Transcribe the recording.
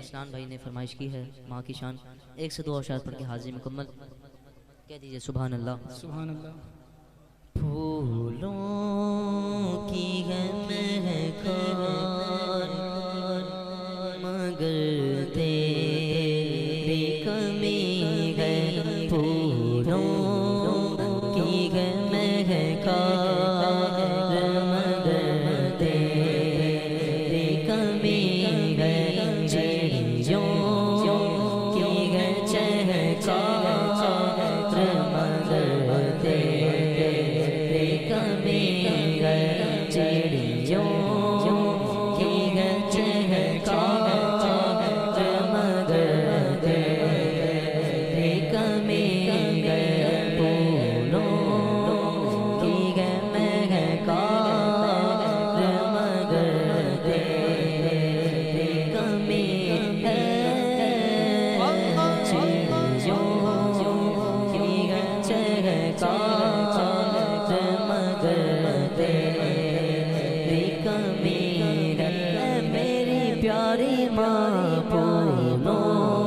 اسنان بھائی نے فرمائش کی ہے ماں کی شان، 1 سے 2 اشعار پڑھ کے حاضری مکمل کہہ دیجئے سبحان اللہ سبحان اللہ۔ پھولوں کی ہے مہکار مگر تیری کمی ہے، پھولوں کی ہے مہکار مگر تیری کمی ہے، چڑیوں کی ہے چہچہار مگر تیری کمی ہے، چڑیوں کی ہے چہچہار مگر تیری کمی ہے، پھولوں کی ہے مہکار مگر تیری کمی ہے، چڑیوں کی ہے چہچہار مگر تیری کمی ہے، میری پیاری ماں پھولوں